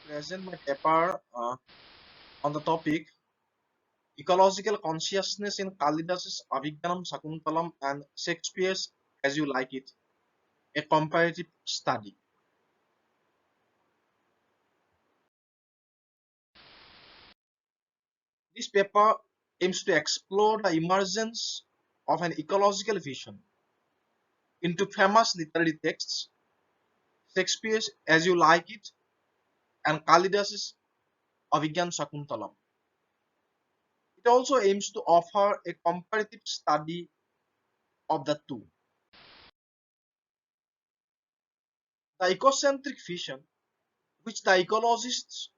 present my paper on the topic Ecological Consciousness in Kalidas's Abhigyanam Sakuntalam and Shakespeare's As You Like It, a comparative study. This paper aims to explore the emergence of an ecological vision into famous literary texts, Shakespeare's As You Like It and Kalidas's Abhigyan Sakuntalam. It also aims to offer a comparative study of the two. The ecocentric vision, which the ecologists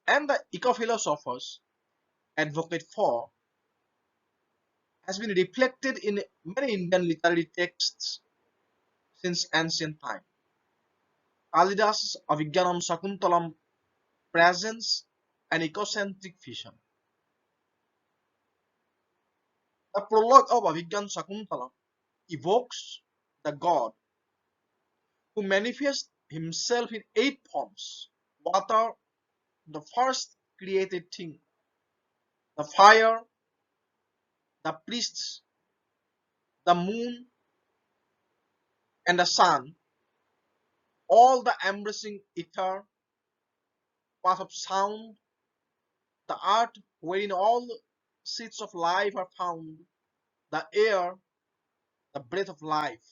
and the eco-philosophers advocate for, has been reflected in many Indian literary texts since ancient time. Kalidasa's Avigyanam Sakuntalam presents an ecocentric vision. The prologue of Avigyan Sakuntalam evokes the god who manifests himself in 8 forms: water, the first created thing; the fire, the priests; the moon, and the sun; all the embracing ether; path of sound; the earth wherein all seeds of life are found; the air, the breath of life.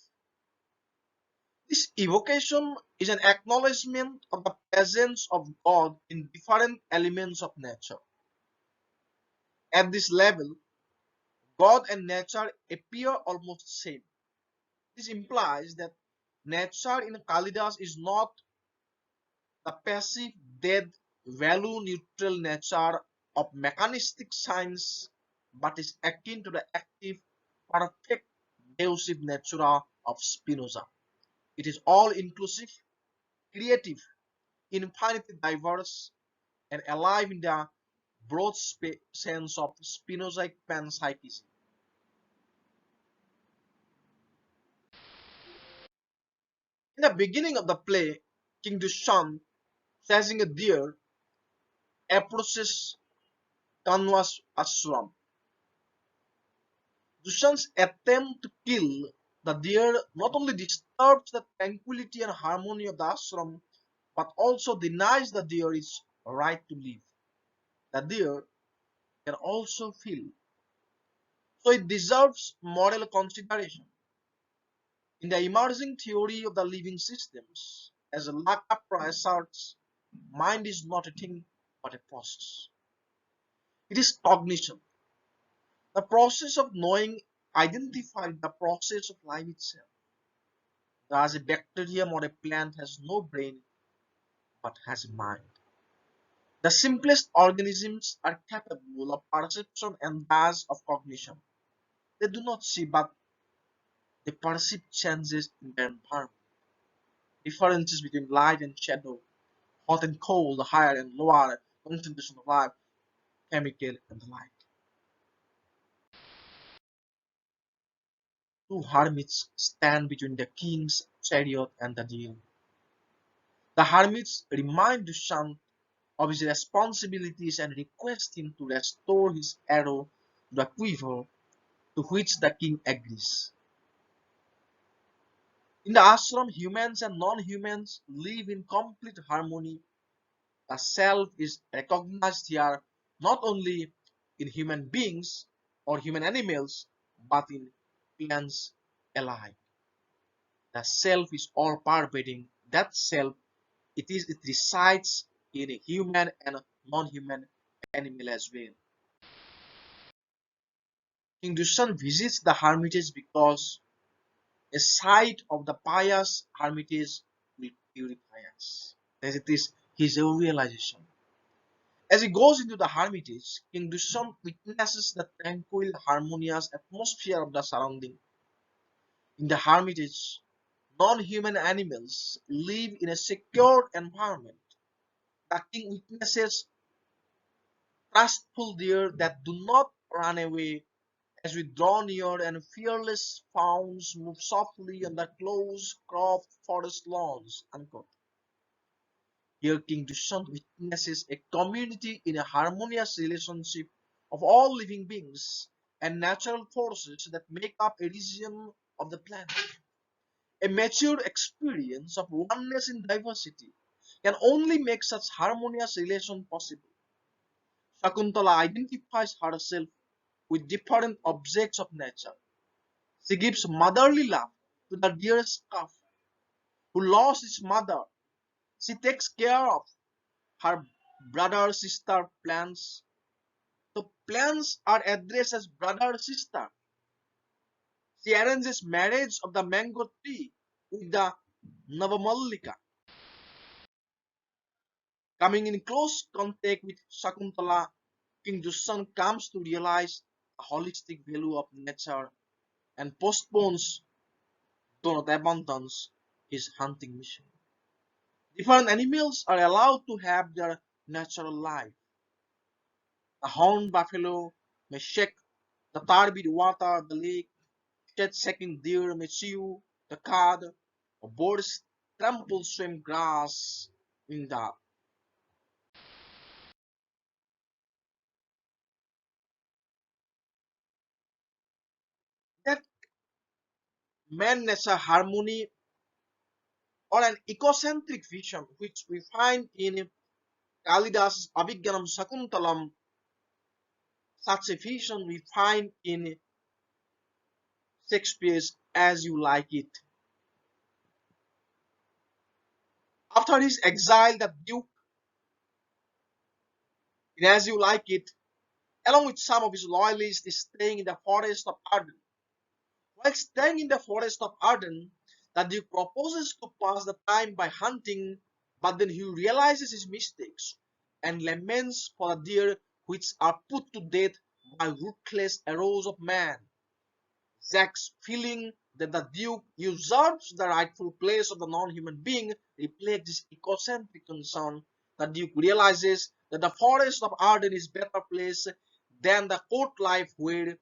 This evocation is an acknowledgement of the presence of God in different elements of nature. At this level, God and nature appear almost the same. This implies that nature in Kalidas is not the passive, dead, value-neutral nature of mechanistic science, but is akin to the active, perfect deus ex natura of Spinoza. It is all-inclusive, creative, infinitely diverse, and alive in the broad sense of Spinozaic panpsychism. In the beginning of the play, King Dushan, chasing a deer, approaches Kanwa's ashram. Dushan's attempt to kill the deer not only disturbs the tranquility and harmony of the ashram, but also denies the deer its right to live. The deer can also feel, so it deserves moral consideration. In the emerging theory of the living systems, as Lacapra asserts, mind is not a thing but a process. It is cognition. The process of knowing identifies the process of life itself. Thus, a bacterium or a plant has no brain but has a mind. The simplest organisms are capable of perception and thus of cognition. They do not see, but they perceive changes in their environment, differences between light and shadow, hot and cold, higher and lower concentration of life, chemical, and the like. Two hermits stand between the king's chariot and the deer. The hermits remind Dushant of his responsibilities and request him to restore his arrow to the quiver, to which the king agrees. In the ashram, humans and non-humans live in complete harmony. The self is recognized here not only in human beings or human animals, but in plants alike. The self is all pervading. That self, it resides in a human and non-human animal as well. King Dushan visits the hermitage because a sight of the pious hermitage will purify us. As it is his realization. As he goes into the hermitage, King Dushan witnesses the tranquil, harmonious atmosphere of the surrounding. In the hermitage, non-human animals live in a secure environment. The king witnesses trustful deer that do not run away as we draw near, and fearless fawns move softly on the close cropped forest lawns. Unquote. Here King Dushant witnesses a community in a harmonious relationship of all living beings and natural forces that make up a region of the planet. A mature experience of oneness in diversity can only make such harmonious relation possible. Shakuntala identifies herself with different objects of nature. She gives motherly love to the dearest calf who lost its mother. She takes care of her brother sister plants. The plants are addressed as brother sister. She arranges marriage of the mango tree with the Navamallika. Coming in close contact with Shakuntala, King Dusan comes to realize the holistic value of nature and postpones, though not abandons, his hunting mission. Different animals are allowed to have their natural life. The horned buffalo may shake the turbid water of the lake, shed-sucking deer may chew the cud, or birds trample swim grass in the that man-nature harmony or an ecocentric vision which we find in Kalidas' Abhigyanam Sakuntalam. Such a vision we find in Shakespeare's As You Like It. After his exile, the Duke, in As You Like It, along with some of his loyalists, is staying in the forest of Arden. While staying in the forest of Arden, the Duke proposes to pass the time by hunting, but then he realizes his mistakes and laments for the deer which are put to death by ruthless arrows of man. Zack's feeling that the Duke usurps the rightful place of the non-human being reflects his egocentric concern. The Duke realizes that the forest of Arden is better place than the court life where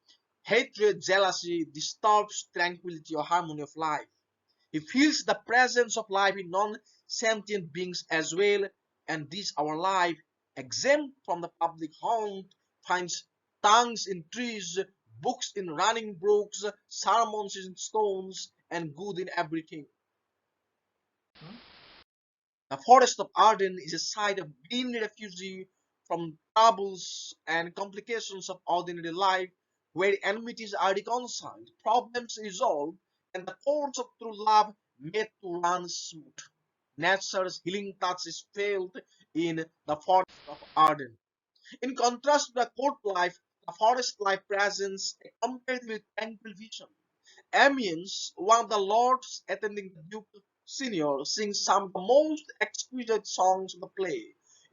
hatred, jealousy disturbs tranquility or harmony of life. He feels the presence of life in non-sentient beings as well, and this our life, exempt from the public haunt, finds tongues in trees, books in running brooks, sermons in stones, and good in everything. The forest of Arden is a site of green refuge from troubles and complications of ordinary life, where enmities are reconciled, problems resolved, and the course of true love made to run smooth. Nature's healing touch is felt in the forest of Arden. In contrast to the court life, the forest life presents a comparatively tranquil vision. Amiens, one of the lords attending the Duke Senior, sings some of the most exquisite songs of the play.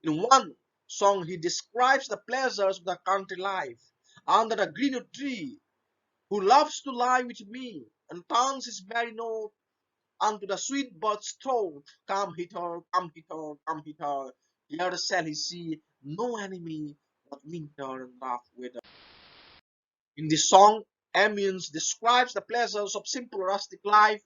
In one song, he describes the pleasures of the country life under a green tree, who loves to lie with me and turns his merry note unto the sweet bird's throat. Come hither, come hither, come hither. Here shall he see no enemy but winter and rough weather. In this song, Amiens describes the pleasures of simple rustic life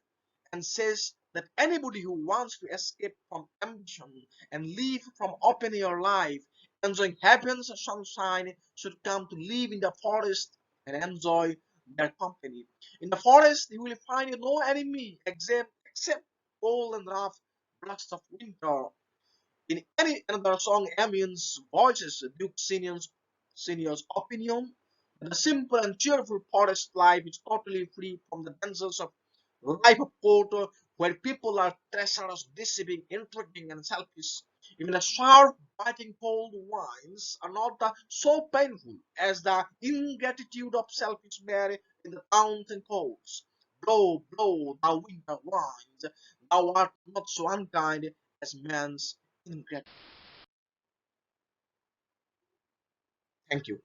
and says that anybody who wants to escape from ambition and live from open air life, enjoying heaven's sunshine, should come to live in the forest and enjoy their company. In the forest, you will find no enemy except cold and rough blasts of winter. In any another song, Amiens voices Duke Senior's opinion that the simple and cheerful forest life is totally free from the dangers of life of court, where people are treacherous, deceiving, intriguing, and selfish. Even the sharp, biting cold winds are not so painful as the ingratitude of selfish men in the towns and courts. Blow, blow, thou winter winds, thou art not so unkind as man's ingratitude. Thank you.